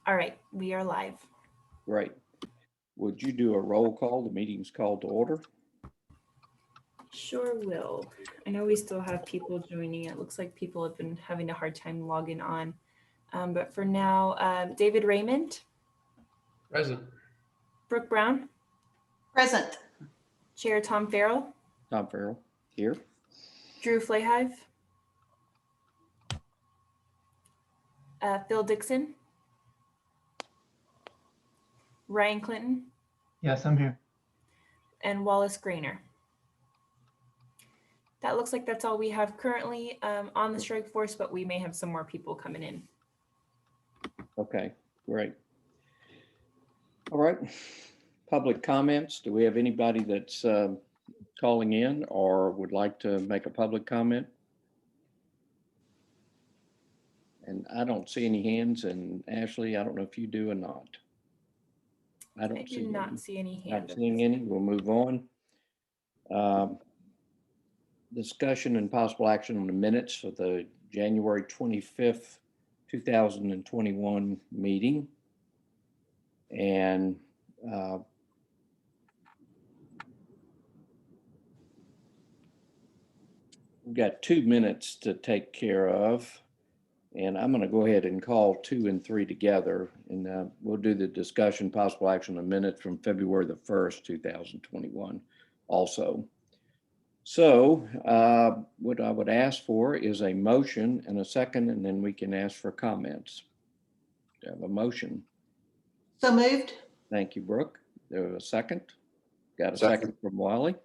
All right, we are live. Great. Would you do a roll call? The meeting's called to order. Sure will. I know we still have people joining. It looks like people have been having a hard time logging on. But for now, David Raymond, Present. Brooke Brown, Present. Chair Tom Farrell, Tom Farrell here. Drew Flahive, Phil Dixon, Ryan Clinton, Yes, I'm here. and Wallace Grainer. That looks like that's all we have currently on the strike force, but we may have some more people coming in. Okay, great. All right. Public comments. Do we have anybody that's calling in or would like to make a public comment? And I don't see any hands. And Ashley, I don't know if you do or not. I don't do not see any hands. Not seeing any. We'll move on. Discussion and possible action on the minutes for the January 25th, 2021 meeting. And we've got 2 minutes to take care of. And I'm going to go ahead and call 2 and 3 together. And we'll do the discussion, possible action on the minutes from February the 1st, 2021 also. So what I would ask for is a motion and a second, and then we can ask for comments. Do I have a motion? So moved. Thank you, Brooke. There a second? Got a second from Wally.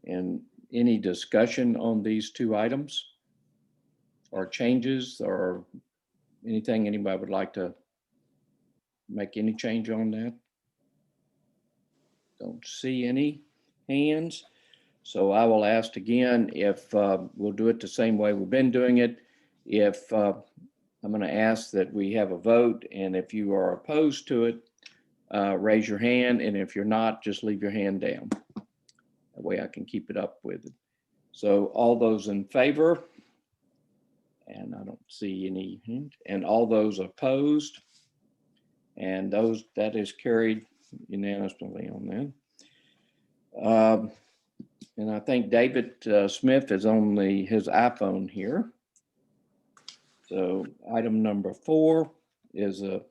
And any discussion on these 2 items or changes or anything anybody would like to make any change on that? Don't see any hands. So I will ask again if we'll do it the same way we've been doing it. If I'm going to ask that we have a vote, and if you are opposed to it, raise your hand, and if you're not, just leave your hand down. That way I can keep it up with it. So all those in favor, and I don't see any, and all those opposed, and those that is carried unanimously on that. And I think David Smith is on his iPhone here. So item number 4 is a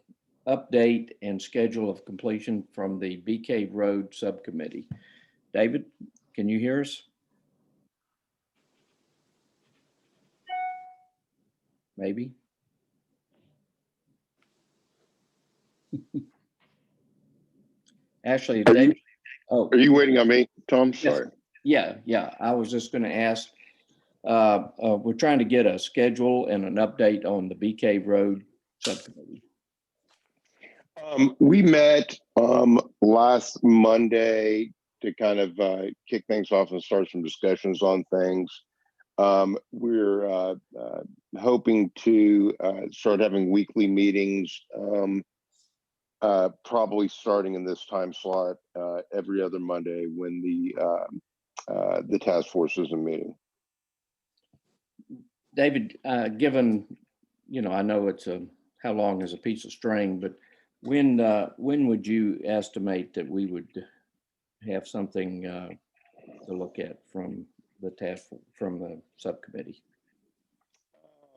update and schedule of completion from the BK Road Subcommittee. David, can you hear us? Maybe. Actually, David, are you waiting on me, Tom? Sorry. Yeah. I was just going to ask, we're trying to get a schedule and an update on the BK Road Subcommittee. We met last Monday to kind of kick things off and start some discussions on things. We're hoping to start having weekly meetings, probably starting in this time slot every other Monday when the task force isn't meeting. David, given, I know it's how long is a piece of string, but when would you estimate that we would have something to look at from the subcommittee?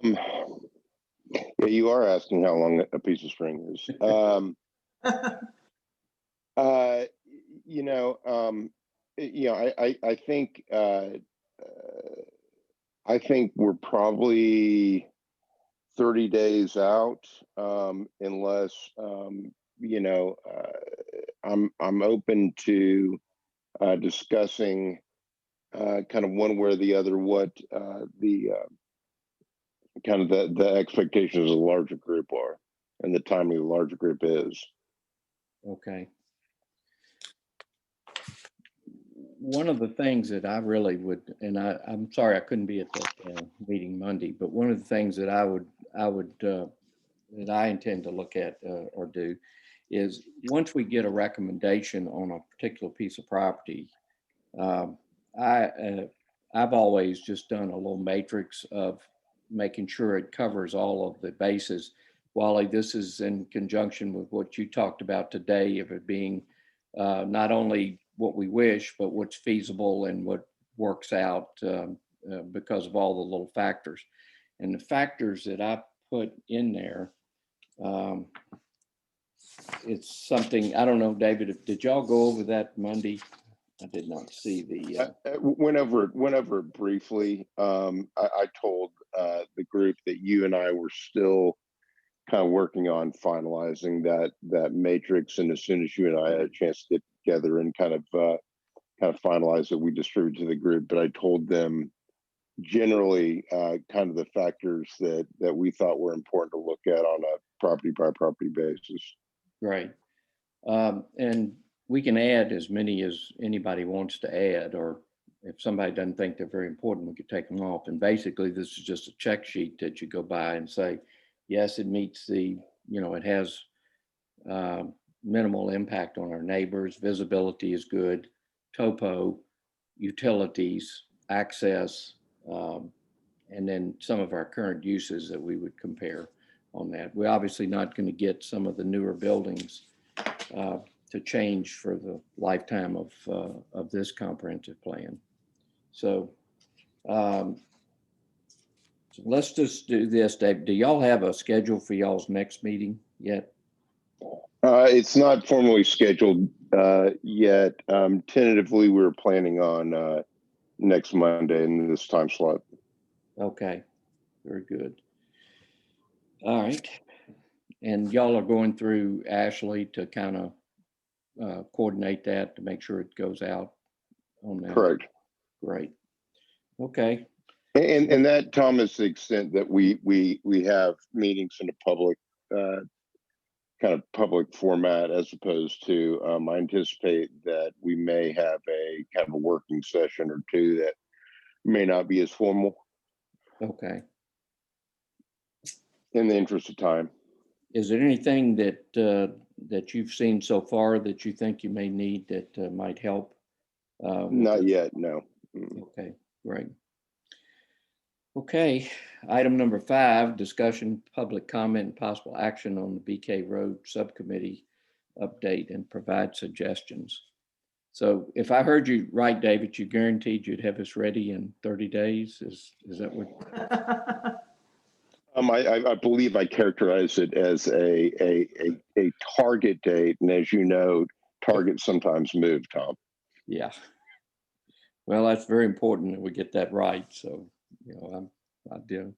Yeah, you are asking how long a piece of string is. I think we're probably 30 days out, unless I'm open to discussing kind of one way or the other what the kind of the expectations of the larger group are and the timing of the larger group is. Okay. One of the things that I really would, and I'm sorry I couldn't be at that meeting Monday, but one of the things that that I intend to look at or do is once we get a recommendation on a particular piece of property, I've always just done a little matrix of making sure it covers all of the bases Wally, this is in conjunction with what you talked about today, of it being not only what we wish, but what's feasible and what works out because of all the little factors. And the factors that I put in there, it's something, I don't know, David, did y'all go over that Monday? I did not see the. Whenever briefly, I told the group that you and I were still kind of working on finalizing that matrix, and as soon as you and I had a chance to get together and kind of finalize it, we distributed to the group. But I told them generally kind of the factors that we thought were important to look at on a property by property basis. Right. And we can add as many as anybody wants to add, or if somebody doesn't think they're very important, we could take them off. And basically, this is just a check sheet that you go by and say, yes, it meets the, it has minimal impact on our neighbors. Visibility is good. Topo, utilities, access, and then some of our current uses that we would compare on that. We're obviously not going to get some of the newer buildings to change for the lifetime of this comprehensive plan. So let's just do this, Dave. Do y'all have a schedule for y'all's next meeting yet? It's not formally scheduled yet. Tentatively, we're planning on next Monday in this time slot. Okay, very good. All right. And y'all are going through Ashley to kind of coordinate that to make sure it goes out on that. Correct. Great. Okay. And that, Tom, is the extent that we have meetings in a public kind of public format, as opposed to I anticipate that we may have a kind of a working session or two that may not be as formal. Okay. In the interest of time. Is there anything that that you've seen so far that you think you may need that might help? Not yet, no. Okay, great. Okay, item number 5, discussion, public comment, and possible action on the BK Road Subcommittee update and provide suggestions. So if I heard you right, David, you guaranteed you'd have us ready in 30 days. Is that what? I believe I characterize it as a target date, and as you know, targets sometimes move, Tom. Yeah. Well, that's very important that we get that right. So, I do.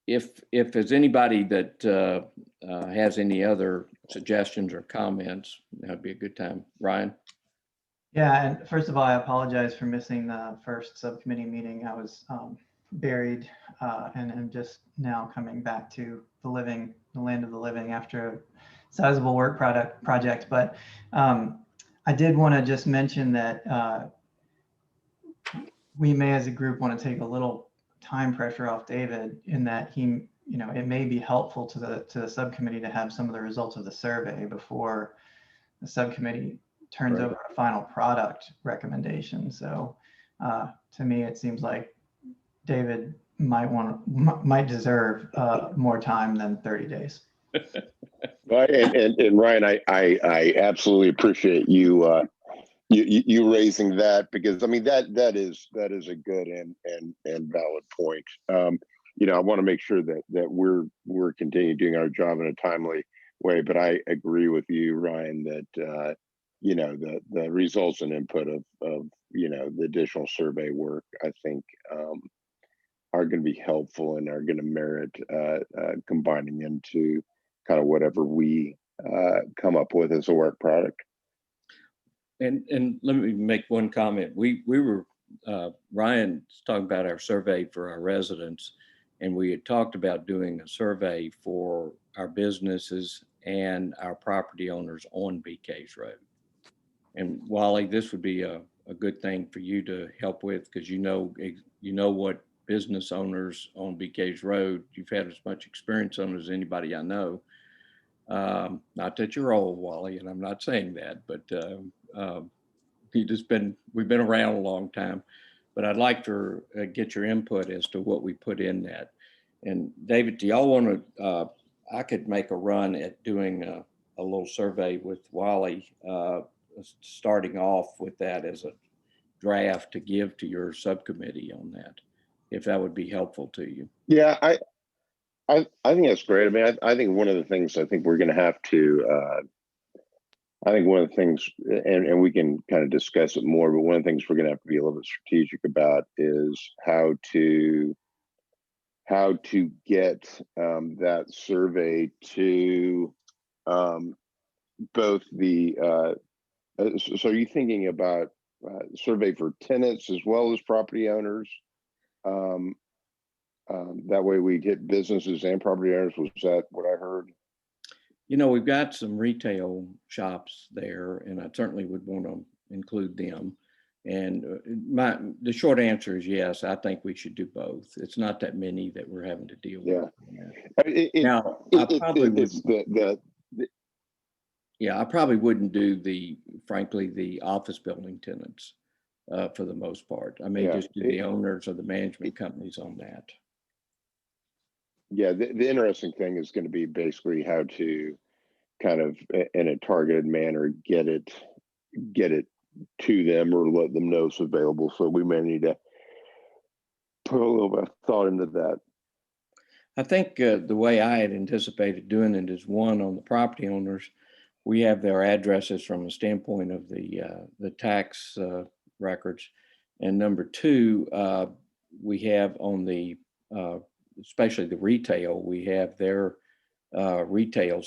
If there's anybody that has any other suggestions or comments, that'd be a good time. Ryan? Yeah, and first of all, I apologize for missing the first subcommittee meeting. I was buried and am just now coming back to the land of the living after a sizable work project. But I did want to just mention that we may, as a group, want to take a little time pressure off David, in that he, it may be helpful to the subcommittee to have some of the results of the survey before the subcommittee turns over a final product recommendation. So to me, it seems like David might deserve more time than 30 days. And Ryan, I absolutely appreciate you you raising that, because I mean that is a good and valid point. I want to make sure that we're continuing doing our job in a timely way, but I agree with you, Ryan, that the results and input of the additional survey work, I think are going to be helpful and are going to merit combining into kind of whatever we come up with as a work product. And let me make one comment. We were, Ryan's talking about our survey for our residents, and we had talked about doing a survey for our businesses and our property owners on BK's Road. And Wally, this would be a good thing for you to help with, because you know what business owners on BK's Road, you've had as much experience on as anybody I know. Not that you're old, Wally, and I'm not saying that, but we've been around a long time. But I'd like to get your input as to what we put in that. And David, do y'all want to, I could make a run at doing a little survey with Wally, starting off with that as a draft to give to your subcommittee on that, if that would be helpful to you. Yeah, I think that's great. I mean, I think one of the things I think we're going to have to, I think one of the things, and we can kind of discuss it more, but one of the things we're going to have to be a little bit strategic about is how to get that survey to both the, so are you thinking about survey for tenants as well as property owners? That way we get businesses and property owners. Was that what I heard? You know, we've got some retail shops there, and I certainly would want to include them. And the short answer is yes, I think we should do both. It's not that many that we're having to deal with. Now, I probably would. Yeah, I probably wouldn't do frankly, the office building tenants for the most part. I may just do the owners or the management companies on that. Yeah, the interesting thing is going to be basically how to kind of in a targeted manner get it to them or let them know it's available. So we may need to put a little bit of thought into that. I think the way I had anticipated doing it is, one, on the property owners, we have their addresses from a standpoint of the tax records, and number two, we have on the especially the retail, we have their retail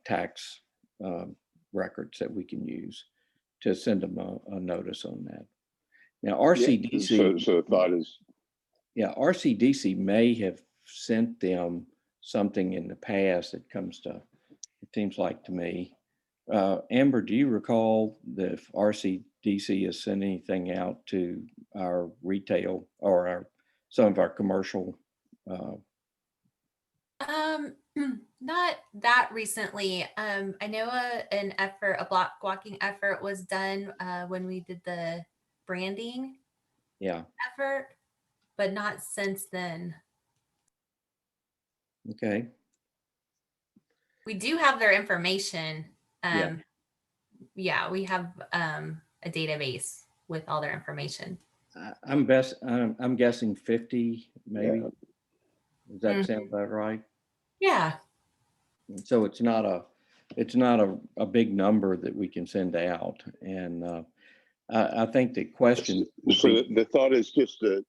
tax records that we can use to send them a notice on that. Now, RCDC. So the thought is, yeah, RCDC may have sent them something in the past that comes to, it seems like to me. Amber, do you recall if RCDC has sent anything out to our retail or some of our commercial? Not that recently. I know a block walking effort was done when we did the branding effort, but not since then. Okay. We do have their information. Yeah, we have a database with all their information. I'm guessing 50, maybe. Yeah. Does that sound about right? Yeah. So it's not a big number that we can send out, and I think the question. So the thought is just to.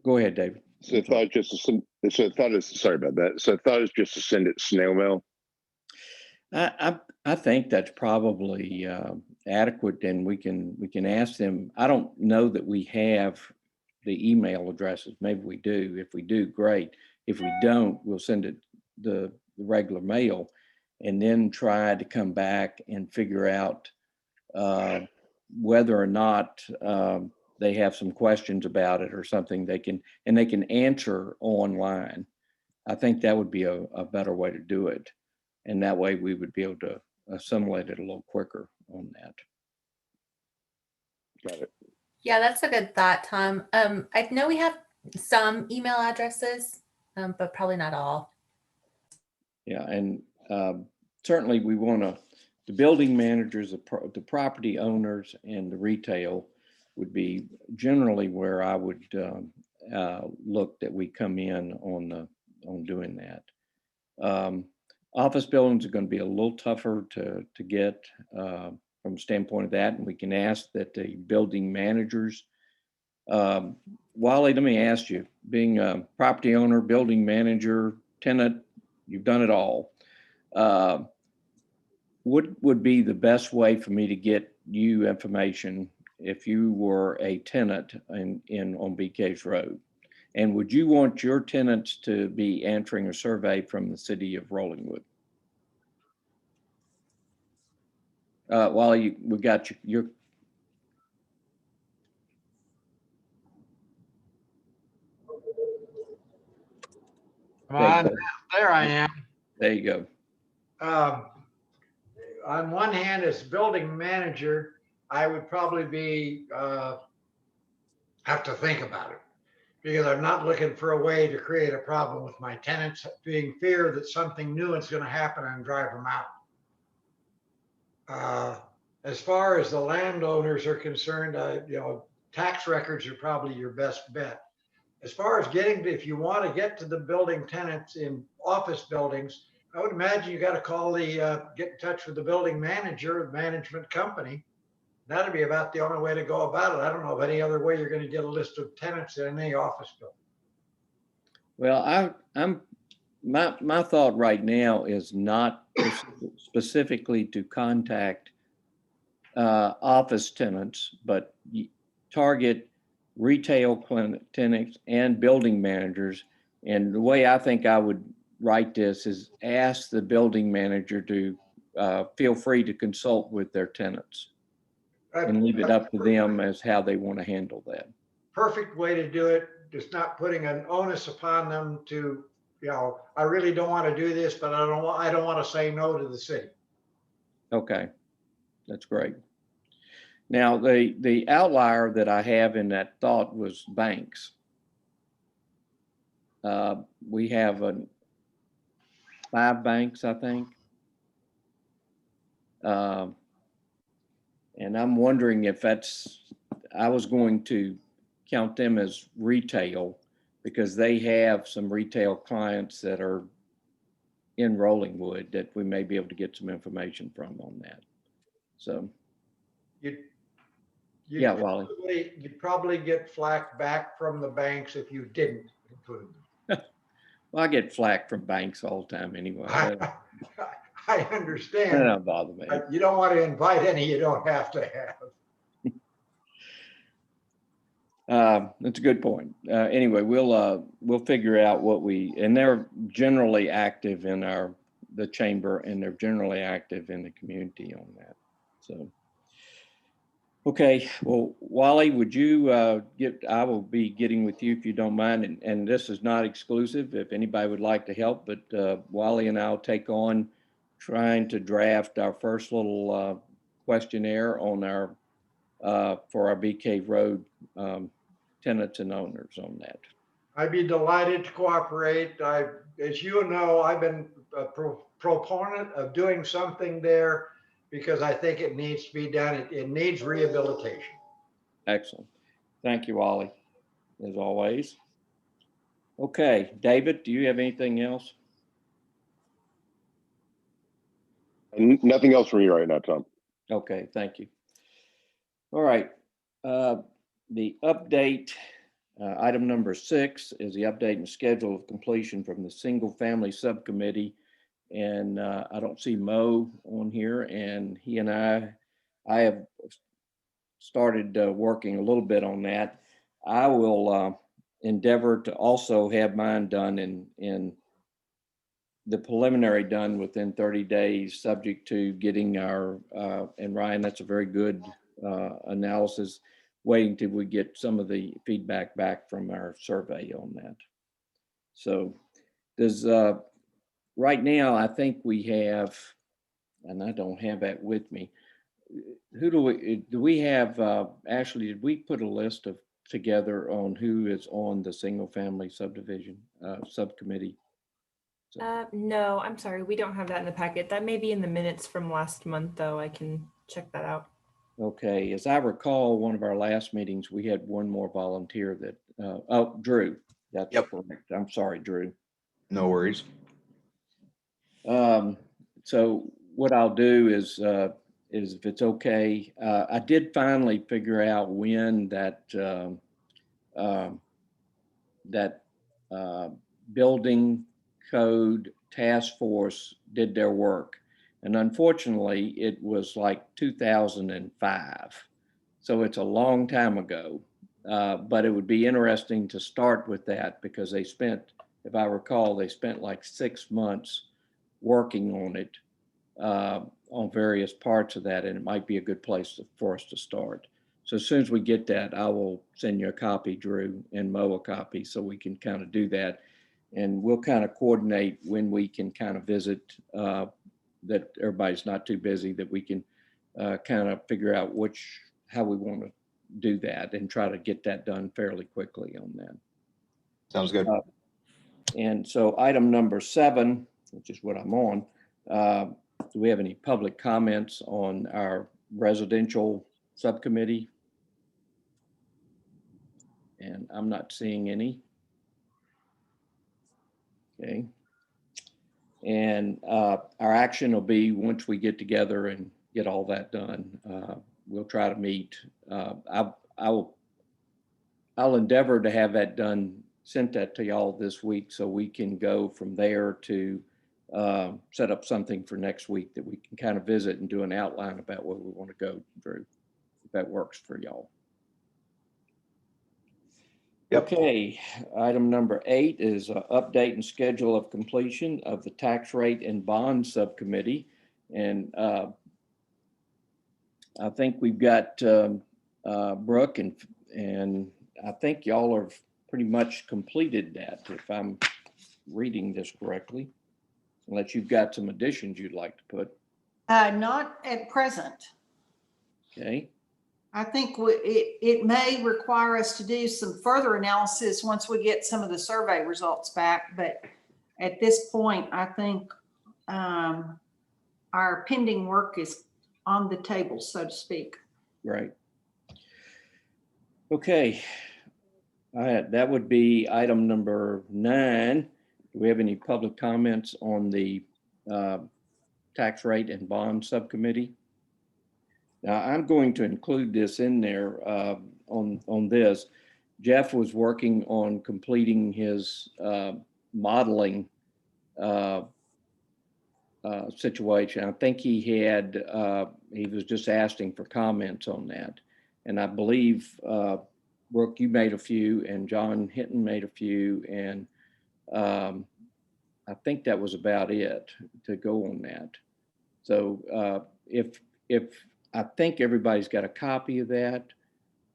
Go ahead, David. So the thought is sorry about that. So the thought is just to send it snail mail. I think that's probably adequate, and we can ask them. I don't know that we have the email addresses. Maybe we do. If we do, great. If we don't, we'll send it the regular mail, and then try to come back and figure out whether or not they have some questions about it or something they can answer online. I think that would be a better way to do it. And that way we would be able to assimilate it a little quicker on that. Got it. Yeah, that's a good thought, Tom. I know we have some email addresses, but probably not all. Yeah, and certainly we want the building managers, the property owners, and the retail would be generally where I would look that we come in on doing that. Office buildings are going to be a little tougher to get from the standpoint of that, and we can ask that the building managers. Wally, let me ask you, being a property owner, building manager, tenant, you've done it all. What would be the best way for me to get you information if you were a tenant on BK's Road? And would you want your tenants to be answering a survey from the city of Rollingwood? Wally, we got you. There I am. There you go. On one hand, as building manager, I would probably have to think about it. because I'm not looking for a way to create a problem with my tenants being fear that something new is going to happen and drive them out. As far as the landowners are concerned, tax records are probably your best bet. As far as if you want to get to the building tenants in office buildings, I would imagine you got to call get in touch with the building manager, the management company. That'd be about the only way to go about it. I don't know of any other way you're going to get a list of tenants in any office building. Well, my thought right now is not specifically to contact office tenants, but target retail tenants and building managers. And the way I think I would write this is ask the building manager to feel free to consult with their tenants and leave it up to them as how they want to handle that. Perfect way to do it. Just not putting an onus upon them to, I really don't want to do this, but I don't want to say no to the city. Okay. That's great. Now, the outlier that I have in that thought was banks. We have 5 banks, I think. And I'm wondering if I was going to count them as retail because they have some retail clients that are in Rollingwood that we may be able to get some information from on that. So. Yeah, Wally. You'd probably get flack back from the banks if you didn't include them. Well, I get flack from banks all the time anyway. I understand. That don't bother me. You don't want to invite any you don't have to have. That's a good point. Anyway, we'll figure out and they're generally active in the chamber, and they're generally active in the community on that. So. Okay, well, Wally, would you I will be getting with you if you don't mind, and this is not exclusive if anybody would like to help, but Wally and I'll take on trying to draft our first little questionnaire on for our Bee Cave Road tenants and owners on that. I'd be delighted to cooperate. As you know, I've been a proponent of doing something there, because I think it needs to be done. It needs rehabilitation. Excellent. Thank you, Wally, as always. Okay, David, do you have anything else? Nothing else for me right now, Tom. Okay, thank you. All right. The update, item number 6 is the update and schedule of completion from the single family subcommittee. And I don't see Mo on here, and he and I have started working a little bit on that. I will endeavor to also have mine done in the preliminary done within 30 days, subject to getting and Ryan, that's a very good analysis, waiting till we get some of the feedback back from our survey on that. So right now, I think we have, and I don't have that with me. Who do we have, Ashley, did we put a list together on who is on the single family subdivision subcommittee? No, I'm sorry. We don't have that in the packet. That may be in the minutes from last month, though. I can check that out. Okay. As I recall, one of our last meetings, we had one more volunteer that, Drew. That's correct. I'm sorry, Drew. No worries. So what I'll do is if it's okay, I did finally figure out when that building code task force did their work. And unfortunately, it was like 2005. So it's a long time ago, but it would be interesting to start with that because they spent, if I recall, they spent like 6 months working on it, on various parts of that, and it might be a good place for us to start. So as soon as we get that, I will send you a copy, Drew, and Mo a copy, so we can kind of do that. And we'll kind of coordinate when we can kind of visit, that everybody's not too busy, that we can kind of figure out how we want to do that and try to get that done fairly quickly on that. Sounds good. And so item number 7, which is what I'm on, do we have any public comments on our residential subcommittee? And I'm not seeing any. Okay. And our action will be, once we get together and get all that done, we'll try to meet. I'll endeavor to have that done, sent that to y'all this week, so we can go from there to set up something for next week that we can kind of visit and do an outline about what we want to go through, if that works for y'all. Yep. Okay, item number 8 is update and schedule of completion of the tax rate and bond subcommittee. And I think we've got Brooke and I think y'all have pretty much completed that, if I'm reading this correctly, unless you've got some additions you'd like to put. Not at present. Okay, I think it may require us to do some further analysis once we get some of the survey results back. But at this point, I think our pending work is on the table, so to speak. right. Okay, that would be item number 9. Do we have any public comments on the tax rate and bond subcommittee? Now, I'm going to include this in there on this. Jeff was working on completing his modeling situation. I think he was just asking for comments on that. And I believe, Brooke, you made a few, and John Hinton made a few, and I think that was about it to go on that. So if I think everybody's got a copy of that.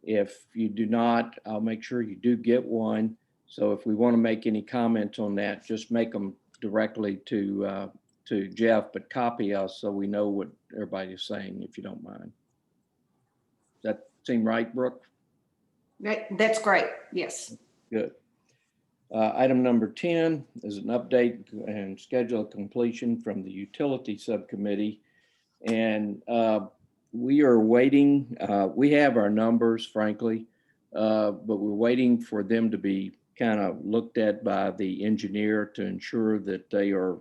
If you do not, I'll make sure you do get one. So if we want to make any comments on that, just make them directly to Jeff, but copy us so we know what everybody's saying, if you don't mind. Does that seem right, Brooke? That's great. Yes. Good. Item number 10 is an update and schedule of completion from the utility subcommittee. And we are waiting. We have our numbers, frankly, but we're waiting for them to be kind of looked at by the engineer to ensure that they are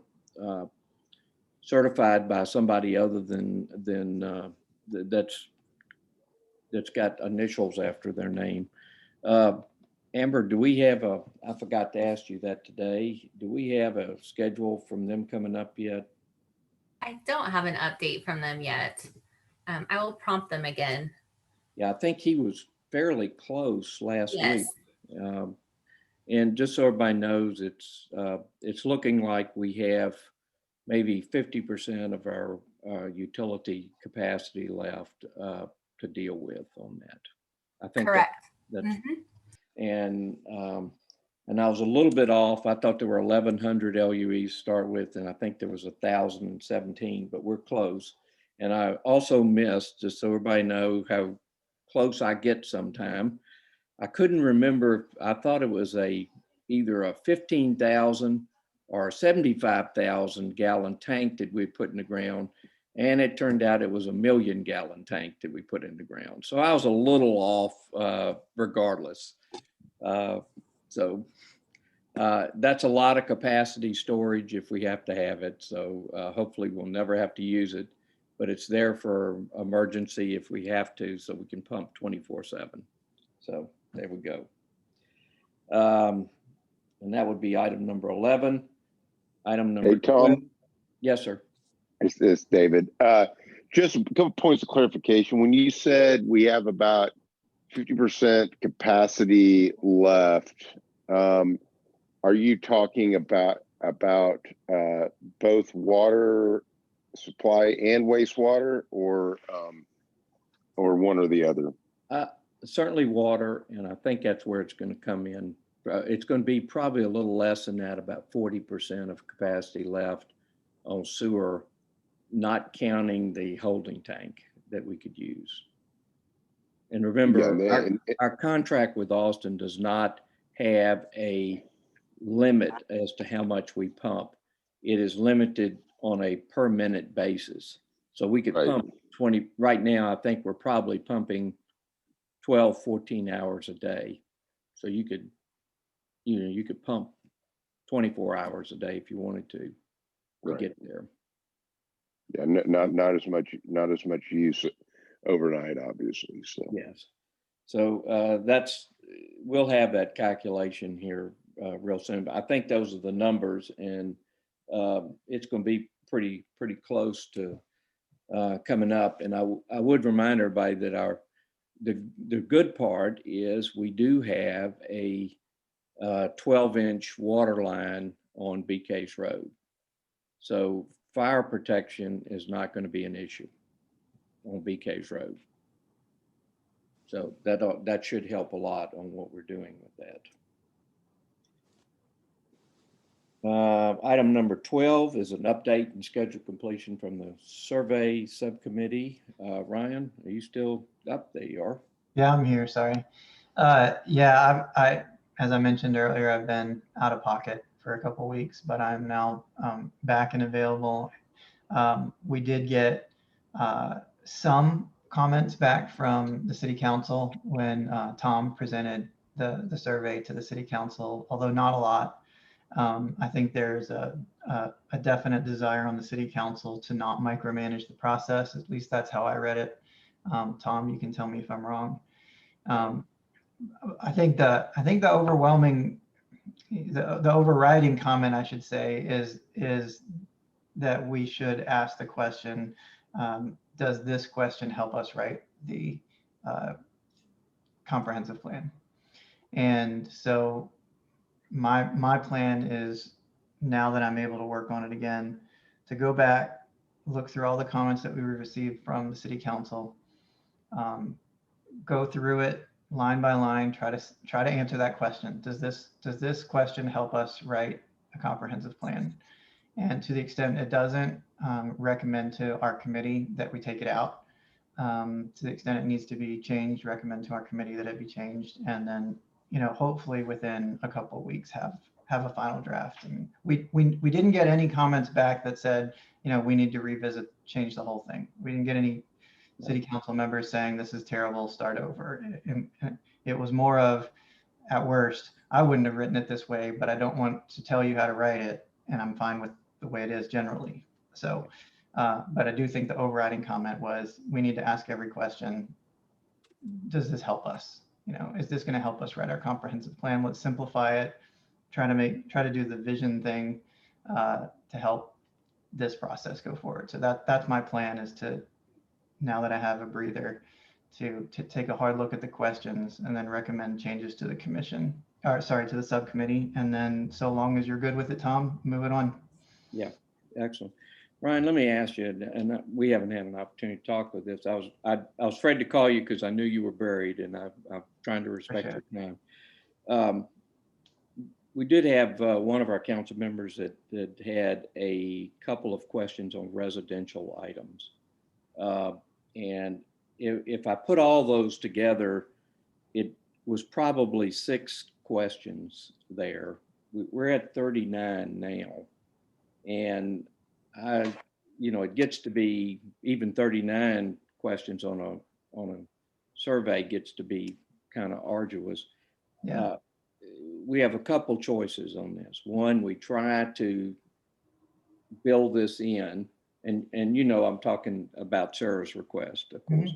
certified by somebody other than that's got initials after their name. Amber, do we have I forgot to ask you that today. Do we have a schedule from them coming up yet? I don't have an update from them yet. I will prompt them again. Yeah, I think he was fairly close last Yes. week. And just so everybody knows, it's looking like we have maybe 50% of our utility capacity left to deal with on that. I think Correct. that's Mhm. and I was a little bit off. I thought there were 1,100 LUEs to start with, and I think there was 1,017, but we're close. And I also missed, just so everybody knows how close I get sometime, I couldn't remember. I thought it was either a 15,000 or a 75,000 gallon tank that we put in the ground. And it turned out it was a 1,000,000 gallon tank that we put in the ground. So I was a little off regardless. So that's a lot of capacity storage if we have to have it. So hopefully we'll never have to use it, but it's there for emergency if we have to, so we can pump 24/7. So there we go. And that would be item number 11. Item number Hey, Tom. 12. Yes, sir. It's David. Just a couple points of clarification. When you said we have about 50% capacity left, are you talking about both water supply and wastewater, or one or the other? Certainly water, and I think that's where it's going to come in. It's going to be probably a little less than that, about 40% of capacity left on sewer, not counting the holding tank that we could use. And remember, our contract with Austin does not have a limit as to how much we pump. It is limited on a per minute basis. So we could Right. pump 20, right now, I think we're probably pumping 12, 14 hours a day. So you could, you could pump 24 hours a day if you wanted to Right. get there. Yeah, not as much use overnight, obviously. So Yes. So we'll have that calculation here real soon. But I think those are the numbers, and it's going to be pretty close to coming up. And I would remind everybody that the good part is we do have a 12-inch water line on BK's Road. So fire protection is not going to be an issue on BK's Road. So that should help a lot on what we're doing with that. Item number 12 is an update and schedule completion from the survey subcommittee. Ryan, are you still up? There you are. Yeah, I'm here. Sorry. Yeah, as I mentioned earlier, I've been out of pocket for a couple weeks, but I'm now back and available. We did get some comments back from the city council when Tom presented the survey to the city council, although not a lot. I think there's a definite desire on the city council to not micromanage the process. At least that's how I read it. Tom, you can tell me if I'm wrong. I think the overwhelming, the overriding comment, I should say, is that we should ask the question, does this question help us write the comprehensive plan? And so my plan is, now that I'm able to work on it again, to go back, look through all the comments that we received from the city council, go through it line by line, try to answer that question. Does this question help us write a comprehensive plan? And to the extent it doesn't, recommend to our committee that we take it out. To the extent it needs to be changed, recommend to our committee that it be changed. And then, hopefully within a couple of weeks have a final draft. And we didn't get any comments back that said, we need to revisit, change the whole thing. We didn't get any city council members saying this is terrible, start over. It was more of, at worst, I wouldn't have written it this way, but I don't want to tell you how to write it, and I'm fine with the way it is generally. So, but I do think the overriding comment was, we need to ask every question. Does this help us? Is this going to help us write our comprehensive plan? Let's simplify it. Try to do the vision thing to help this process go forward. So that's my plan, is to, now that I have a breather, to take a hard look at the questions and then recommend changes to the commission, or sorry, to the subcommittee. And then, so long as you're good with it, Tom, move it on. Yeah, excellent. Ryan, let me ask you, and we haven't had an opportunity to talk with this. I was afraid to call you because I knew you were buried, and I'm trying to respect your time. We did have one of our council members that had a couple of questions on residential items. And if I put all those together, it was probably 6 questions there. We're at 39 now. And it gets to be, even 39 questions on a survey gets to be kind of arduous. Yeah. We have a couple choices on this. One, we try to build this in, and I'm talking about Sarah's request, of course.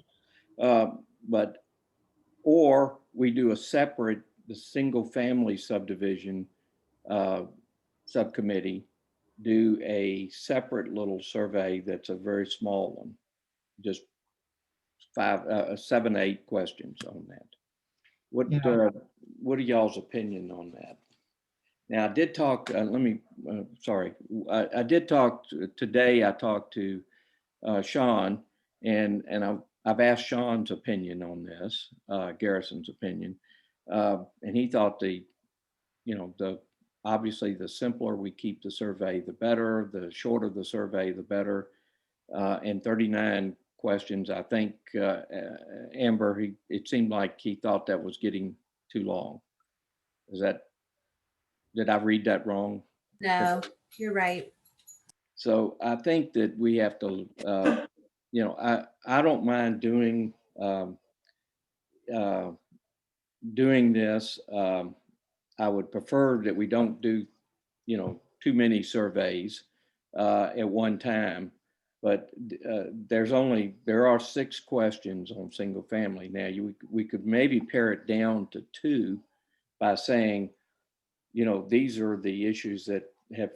Or we do a separate, the single family subdivision subcommittee, do a separate little survey that's a very small one, just 7, 8 questions on that. What are y'all's opinion on that? Now, I did talk, I did talk today, I talked to Sean, and I've asked Sean's opinion on this, Garrison's opinion, and he thought obviously the simpler we keep the survey, the better. The shorter the survey, the better. And 39 questions, I think, Amber, it seemed like he thought that was getting too long. did I read that wrong? No, you're right. So I think that we have to, I don't mind doing this. I would prefer that we don't do, too many surveys at one time. But there are 6 questions on single family. Now, we could maybe pare it down to 2 by saying, these are the issues that have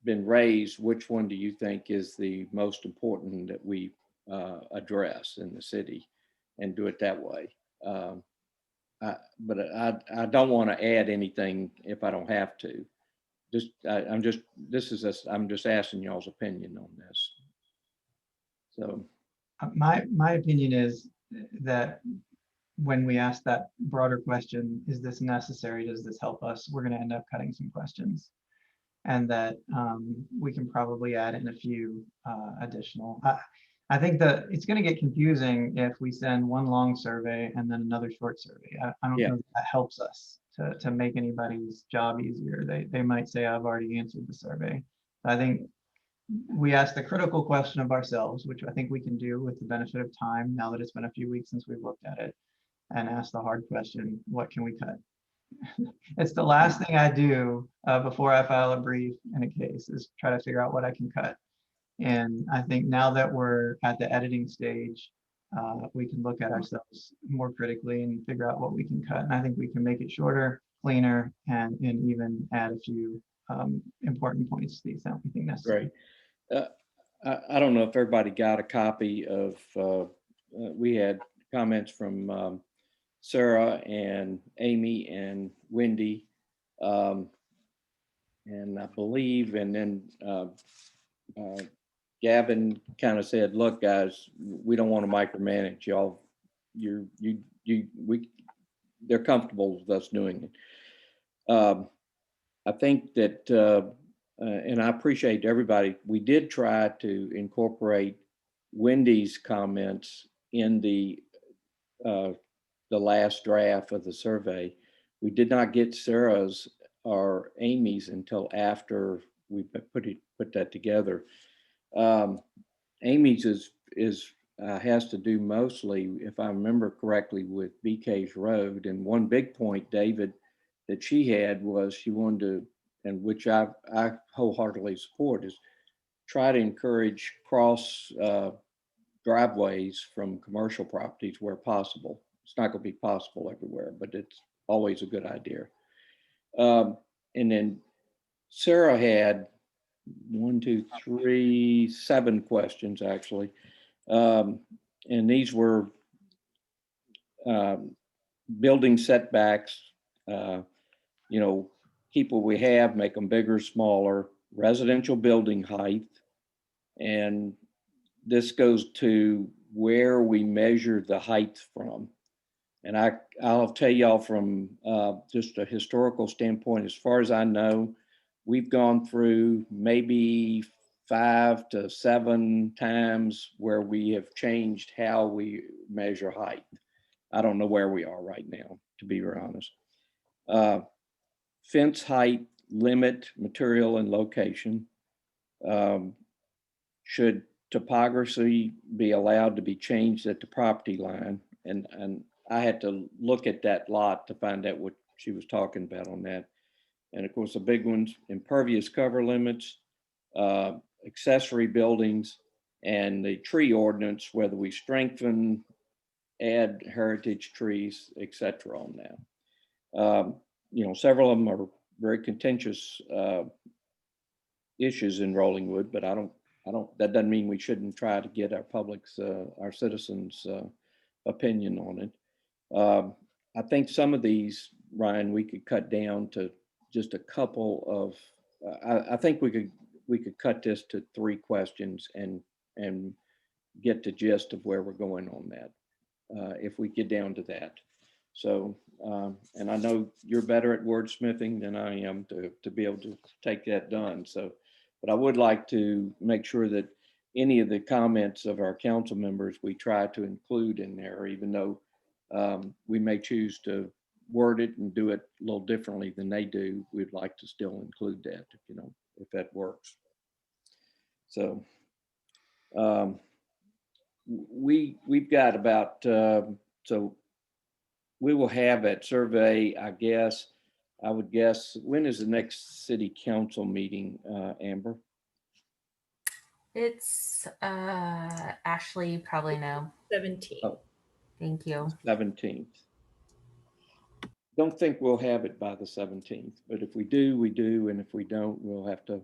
been raised. Which one do you think is the most important that we address in the city, and do it that way? But I don't want to add anything if I don't have to. I'm just asking y'all's opinion on this. So My opinion is that when we ask that broader question, is this necessary? Does this help us? We're going to end up cutting some questions, and that we can probably add in a few additional. I think that it's going to get confusing if we send one long survey and then another short survey. I don't know that helps us to make anybody's job easier. They might say, I've already answered the survey. I think we ask the critical question of ourselves, which I think we can do with the benefit of time now that it's been a few weeks since we've looked at it, and ask the hard question, what can we cut? It's the last thing I do before I file a brief in a case, is try to figure out what I can cut. And I think now that we're at the editing stage, we can look at ourselves more critically and figure out what we can cut. And I think we can make it shorter, cleaner, and even add a few important points to the extent we think necessary. Great. I don't know if everybody got a copy of, we had comments from Sarah and Amy and Wendy. And I believe, and then Gavin kind of said, look, guys, we don't want to micromanage y'all. They're comfortable with us doing it. I think that, and I appreciate everybody, we did try to incorporate Wendy's comments in the last draft of the survey. We did not get Sarah's or Amy's until after we put that together. Amy's has to do mostly, if I remember correctly, with BK's Road. And one big point, David, that she had was she wanted to, and which I wholeheartedly support, is try to encourage cross driveways from commercial properties where possible. It's not going to be possible everywhere, but it's always a good idea. And then Sarah had 7 questions actually. And these were building setbacks, people we have, make them bigger, smaller, residential building height. And this goes to where we measure the height from. And I'll tell y'all from just a historical standpoint, as far as I know, we've gone through maybe 5 to 7 times where we have changed how we measure height. I don't know where we are right now, to be very honest. Fence height, limit, material, and location. Should topography be allowed to be changed at the property line? And I had to look at that lot to find out what she was talking about on that. And of course, the big ones, impervious cover limits, accessory buildings, and the tree ordinance, whether we strengthen, add heritage trees, etc. on that. Several of them are very contentious issues in Rollingwood, but that doesn't mean we shouldn't try to get our citizens' opinion on it. I think some of these, Ryan, we could cut down to just a couple of, I think we could cut this to 3 questions and get the gist of where we're going on that, if we get down to that. So, and I know you're better at wordsmithing than I am to be able to take that done. So, but I would like to make sure that any of the comments of our council members we try to include in there, even though we may choose to word it and do it a little differently than they do, we'd like to still include that, if that works. So we've got about, so we will have that survey, I would guess, when is the next city council meeting, Amber? It's Ashley, you probably know. 17. Oh. Thank you. 17th. Don't think we'll have it by the 17th, but if we do, we do. And if we don't, we'll have to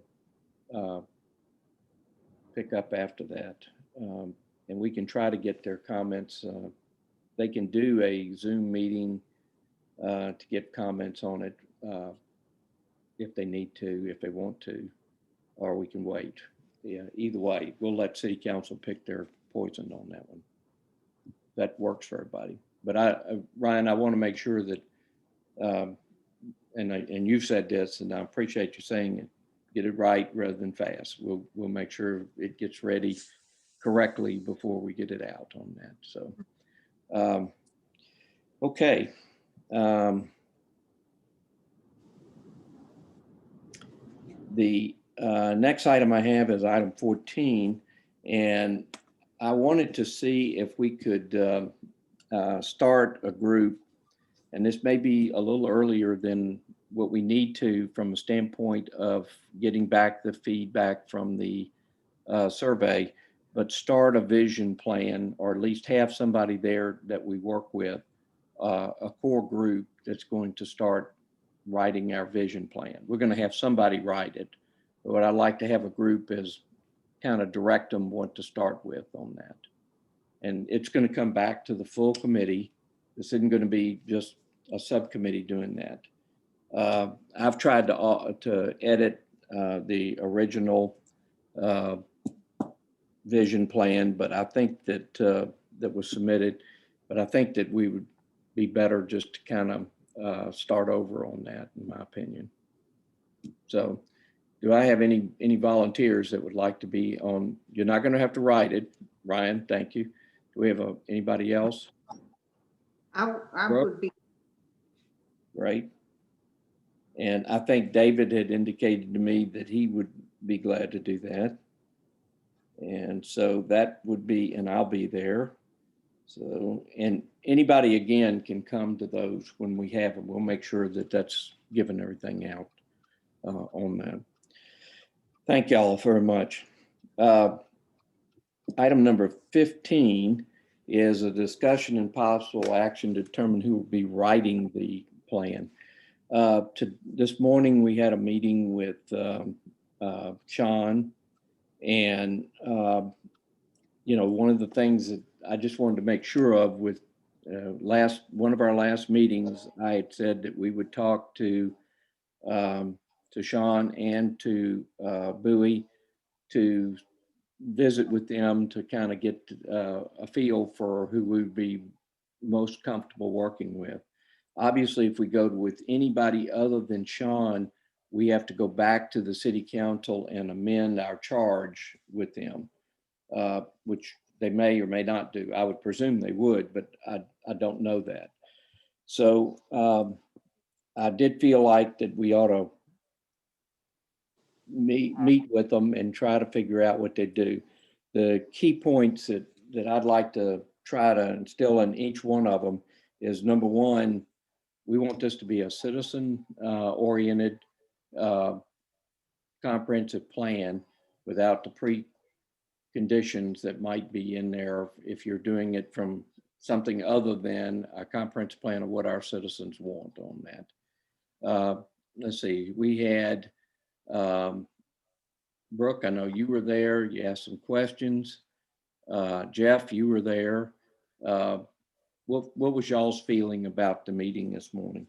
pick up after that. And we can try to get their comments. They can do a Zoom meeting to get comments on it if they need to, if they want to, or we can wait. Yeah, either way, we'll let city council pick their poison on that one. That works for everybody. But Ryan, I want to make sure that, and you've said this, and I appreciate you saying it, get it right rather than fast. We'll make sure it gets ready correctly before we get it out on that. So, okay. The next item I have is item 14, and I wanted to see if we could start a group, and this may be a little earlier than what we need to from a standpoint of getting back the feedback from the survey, but start a vision plan, or at least have somebody there that we work with, a core group that's going to start writing our vision plan. We're going to have somebody write it, but what I'd like to have a group is kind of direct them what to start with on that. And it's going to come back to the full committee. This isn't going to be just a subcommittee doing that. I've tried to edit the original vision plan, but I think that that was submitted, but I think that we would be better just to kind of start over on that, in my opinion. So do I have any volunteers that would like to be on? You're not going to have to write it, Ryan. Thank you. Do we have anybody else? I would be. Right. And I think David had indicated to me that he would be glad to do that. And so that would be, and I'll be there. So, and anybody again can come to those when we have them. We'll make sure that that's given everything out on that. Thank y'all very much. Item number 15 is a discussion and possible action to determine who will be writing the plan. This morning we had a meeting with Sean, and one of the things that I just wanted to make sure of with one of our last meetings, I had said that we would talk to Sean and to Bowie to visit with them to kind of get a feel for who we would be most comfortable working with. Obviously, if we go with anybody other than Sean, we have to go back to the city council and amend our charge with them, which they may or may not do. I would presume they would, but I don't know that. So I did feel like that we ought to meet with them and try to figure out what they do. The key points that I'd like to try to instill in each one of them is, number one, we want this to be a citizen oriented comprehensive plan without the preconditions that might be in there if you're doing it from something other than a comprehensive plan of what our citizens want on that. Let's see, we had Brooke, I know you were there. You asked some questions. Jeff, you were there. What was y'all's feeling about the meeting this morning?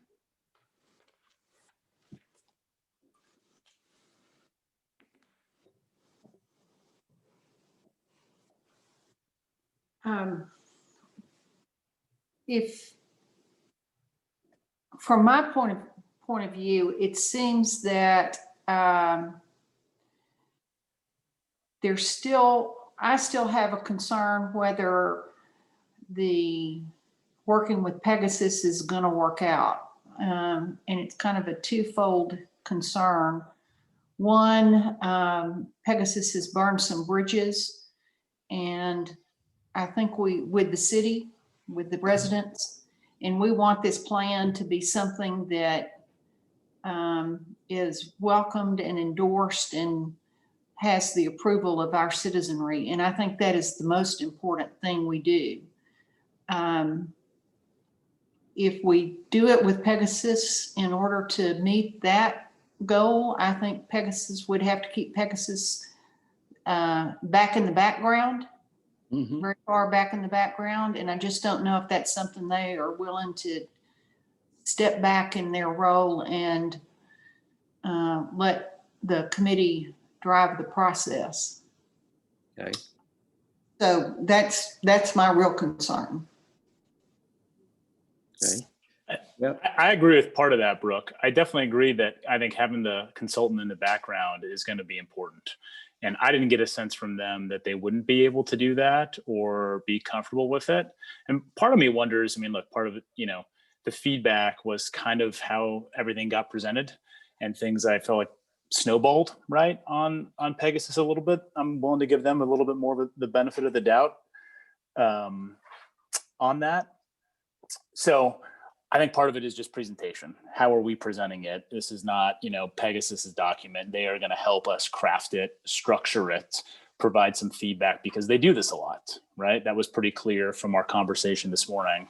If, from my point of view, it seems that I still have a concern whether the working with Pegasus is going to work out. and it's kind of a twofold concern. One, Pegasus has burned some bridges, and I think with the city, with the residents, and we want this plan to be something that is welcomed and endorsed and has the approval of our citizenry. And I think that is the most important thing we do. If we do it with Pegasus in order to meet that goal, I think Pegasus would have to keep Pegasus back in the background, very far back in the background. And I just don't know if that's something they are willing to step back in their role and let the committee drive the process. Okay. So that's my real concern. Okay. I agree with part of that, Brooke. I definitely agree that I think having the consultant in the background is going to be important. And I didn't get a sense from them that they wouldn't be able to do that or be comfortable with it. And part of me wonders, I mean, look, part of it, you know, the feedback was kind of how everything got presented and things I felt like snowballed right on Pegasus a little bit. I'm willing to give them a little bit more of the benefit of the doubt on that. So I think part of it is just presentation. How are we presenting it? This is not, you know, Pegasus's document. They are going to help us craft it, structure it, provide some feedback because they do this a lot, right? That was pretty clear from our conversation this morning.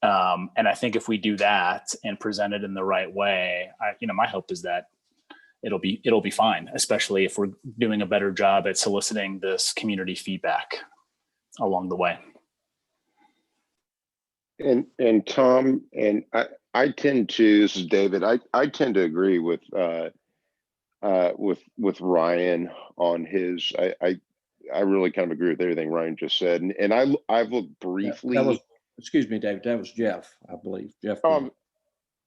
And I think if we do that and present it in the right way, my hope is that it'll be fine, especially if we're doing a better job at soliciting this community feedback along the way. And Tom, and I tend to, this is David, I tend to agree with Ryan on his, I really kind of agree with everything Ryan just said. And I've looked briefly. That was, excuse me, David, that was Jeff, I believe. Jeff. Oh,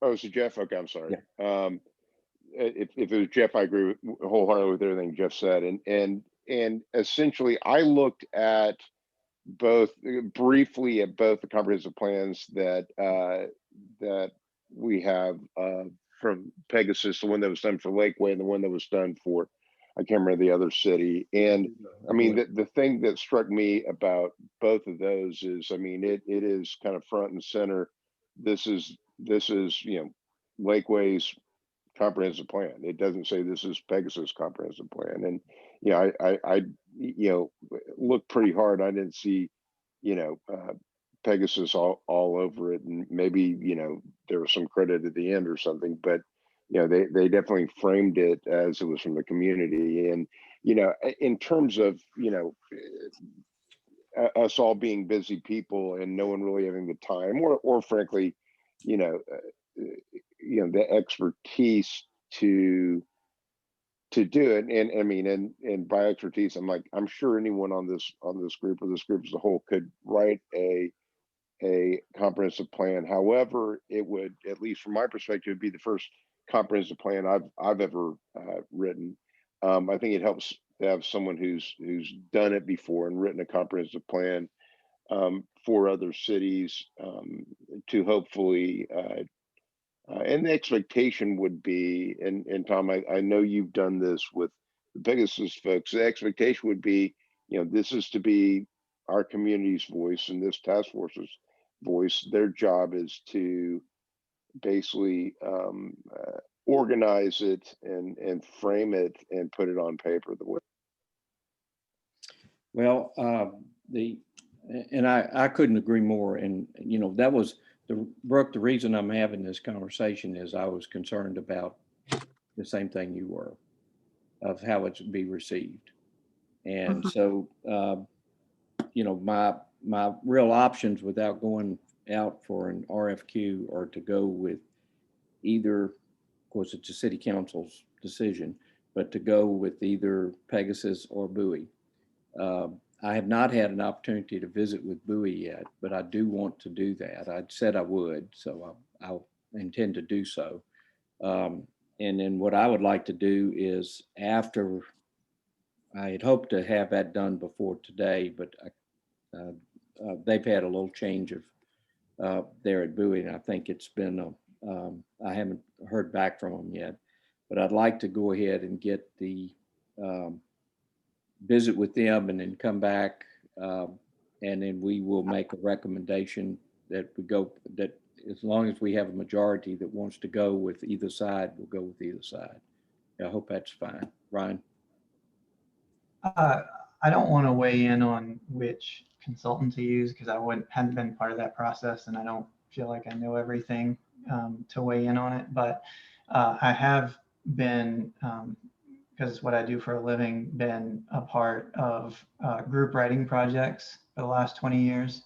so Jeff, okay, I'm sorry. Yeah. If it was Jeff, I agree wholeheartedly with everything Jeff said. And essentially I looked at briefly at both the comprehensive plans that we have from Pegasus, the one that was done for Lakeway and the one that was done for, I can't remember the other city. And I mean, the thing that struck me about both of those is, I mean, it is kind of front and center. This is, you know, Lakeway's comprehensive plan. It doesn't say this is Pegasus comprehensive plan. And, you know, I looked pretty hard. I didn't see, you know, Pegasus all over it. And maybe, you know, there was some credit at the end or something, but, you know, they definitely framed it as it was from the community. And, you know, in terms of, you know, us all being busy people and no one really having the time or frankly, you know, the expertise to do it. And I mean, and by expertise, I'm sure anyone on this group or this group as a whole could write a comprehensive plan. However, it would, at least from my perspective, be the first comprehensive plan I've ever written. I think it helps to have someone who's done it before and written a comprehensive plan for other cities to hopefully and the expectation would be, and Tom, I know you've done this with the Pegasus folks, the expectation would be, you know, this is to be our community's voice and this task force's voice. Their job is to basically organize it and frame it and put it on paper the way. Well, I couldn't agree more. And, you know, that was, Brooke, the reason I'm having this conversation is I was concerned about the same thing you were, of how it would be received. And so, you know, my real options without going out for an RFQ are to go with either, of course, it's a city council's decision, but to go with either Pegasus or Bowie. I have not had an opportunity to visit with Bowie yet, but I do want to do that. I said I would, so I'll intend to do so. And then what I would like to do is, after, I had hoped to have that done before today, but they've had a little change of there at Bowie, and I think it's been I haven't heard back from them yet, but I'd like to go ahead and get the visit with them and then come back. And then we will make a recommendation that we go, that as long as we have a majority that wants to go with either side, we'll go with either side. I hope that's fine. Ryan? I don't want to weigh in on which consultant to use because hadn't been part of that process, and I don't feel like I know everything to weigh in on it. But I have been, because it's what I do for a living, been a part of group writing projects for the last 20 years.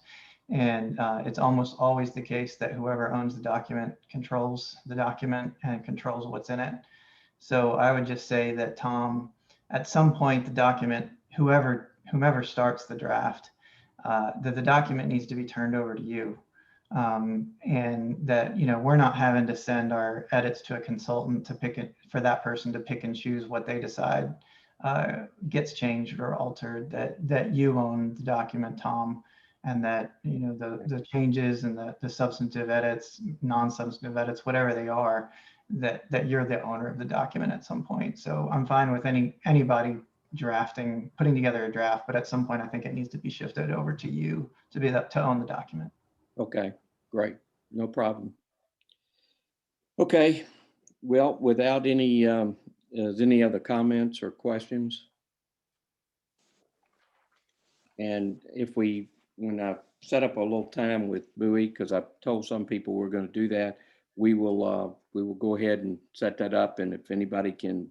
And it's almost always the case that whoever owns the document controls the document and controls what's in it. So I would just say that, Tom, at some point, the document, whomever starts the draft, that the document needs to be turned over to you. And that, we're not having to send our edits to a consultant to pick it, for that person to pick and choose what they decide gets changed or altered, that you own the document, Tom, and that, the changes and the substantive edits, non-substantive edits, whatever they are, that you're the owner of the document at some point. So I'm fine with anybody putting together a draft, but at some point I think it needs to be shifted over to you to own the document. Okay, great. No problem. Okay, well, without any other comments or questions? And when I set up a little time with Bowie, because I've told some people we're going to do that, we will go ahead and set that up. And if anybody can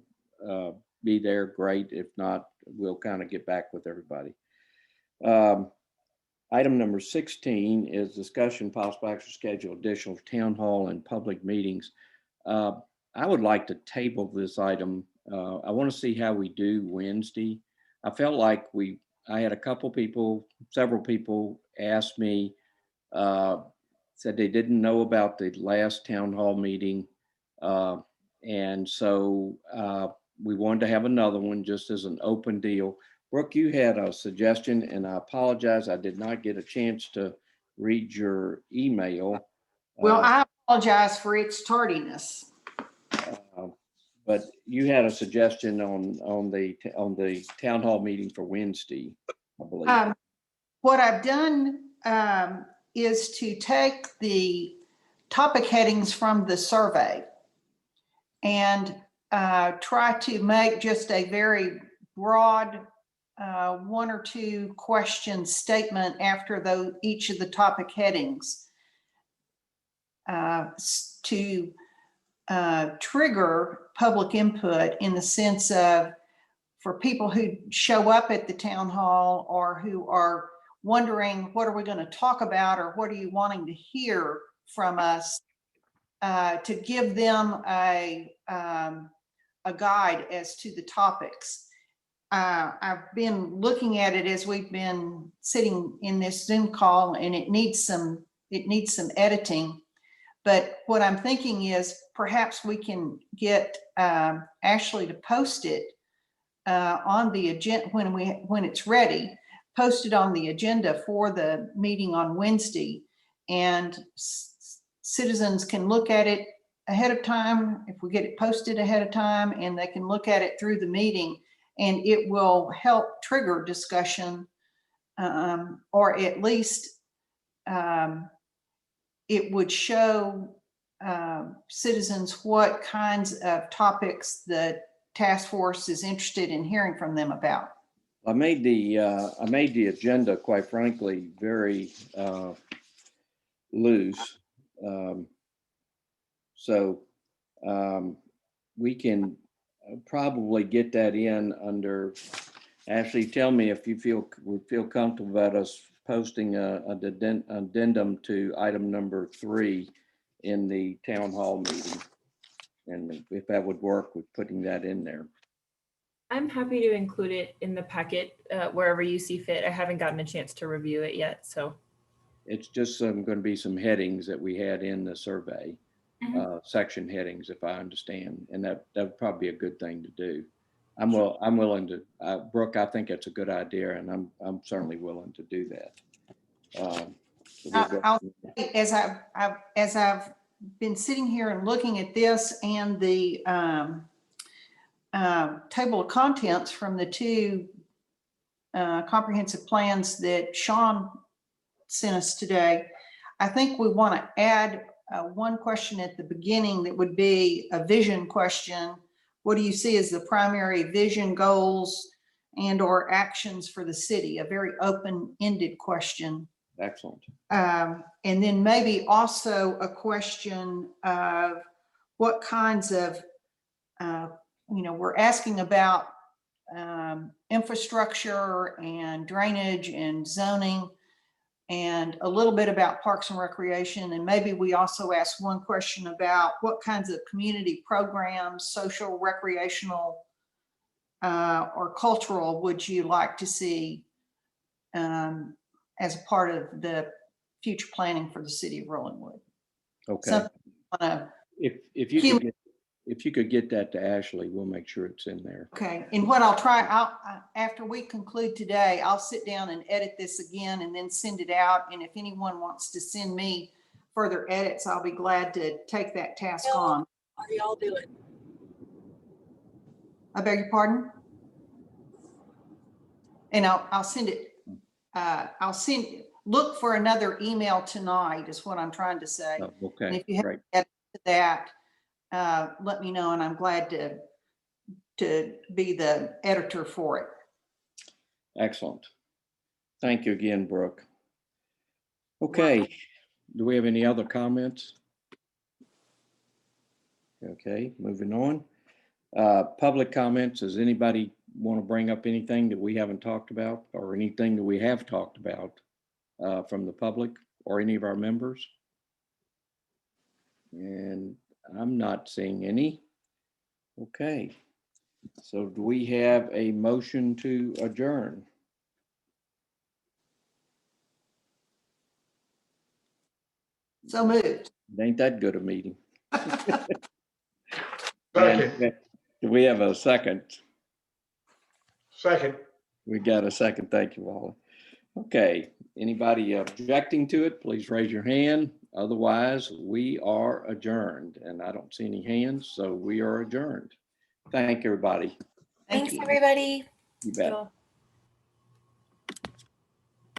be there, great. If not, we'll kind of get back with everybody. Item number 16 is discussion possible action schedule additional town hall and public meetings. I would like to table this item. I want to see how we do Wednesday. I felt like I had several people asked me, said they didn't know about the last town hall meeting. And so we wanted to have another one just as an open deal. Brooke, you had a suggestion, and I apologize. I did not get a chance to read your email. Well, I apologize for its tardiness. But you had a suggestion on the town hall meeting for Wednesday, I believe. What I've done is to take the topic headings from the survey and try to make just a very broad one or two question statement after each of the topic headings to trigger public input, in the sense of, for people who show up at the town hall or who are wondering, what are we going to talk about, or what are you wanting to hear from us, to give them a guide as to the topics. I've been looking at it as we've been sitting in this Zoom call, and it needs some editing. But what I'm thinking is perhaps we can get Ashley to post it on the agenda when it's ready, post it on the agenda for the meeting on Wednesday, and citizens can look at it ahead of time if we get it posted ahead of time, and they can look at it through the meeting, and it will help trigger discussion, or at least it would show citizens what kinds of topics the task force is interested in hearing from them about. I made the agenda, quite frankly, very loose. So we can probably get that in under. Ashley, tell me if you would feel comfortable about us posting an addendum to item number 3 in the town hall meeting, and if that would work with putting that in there. I'm happy to include it in the packet wherever you see fit. I haven't gotten a chance to review it yet, so. It's just going to be some headings that we had in the survey, section headings, if I understand, and that would probably be a good thing to do. I'm willing to, Brooke, I think it's a good idea, and I'm certainly willing to do that. I'll say, as I've been sitting here and looking at this and the table of contents from the two comprehensive plans that Sean sent us today, I think we want to add one question at the beginning that would be a vision question. What do you see as the primary vision, goals, and or actions for the city? A very open-ended question. Excellent. And then maybe also a question of what kinds of, we're asking about infrastructure and drainage and zoning, and a little bit about parks and recreation. And maybe we also ask one question about what kinds of community programs, social, recreational, or cultural would you like to see as a part of the future planning for the city of Rollingwood? Okay. So, if you could get that to Ashley, we'll make sure it's in there. okay. And what I'll try, after we conclude today, I'll sit down and edit this again and then send it out. And if anyone wants to send me further edits, I'll be glad to take that task on. How do y'all do it? I beg your pardon? And I'll send it. Look for another email tonight is what I'm trying to say. Oh, okay. And if you have Great. to that, let me know, and I'm glad to be the editor for it. Excellent. Thank you again, Brooke. Okay. Do we have any other comments? Okay, moving on. Public comments. Does anybody want to bring up anything that we haven't talked about or anything that we have talked about from the public or any of our members? And I'm not seeing any. Okay. So do we have a motion to adjourn? So moved. It ain't that good a meeting. Second. Do we have a second? Second. We got a second. Thank you, Wally. Okay. Anybody objecting to it, please raise your hand. Otherwise, we are adjourned. And I don't see any hands, so we are adjourned. Thank everybody. Thank Thanks, you. everybody. You bet. Cool.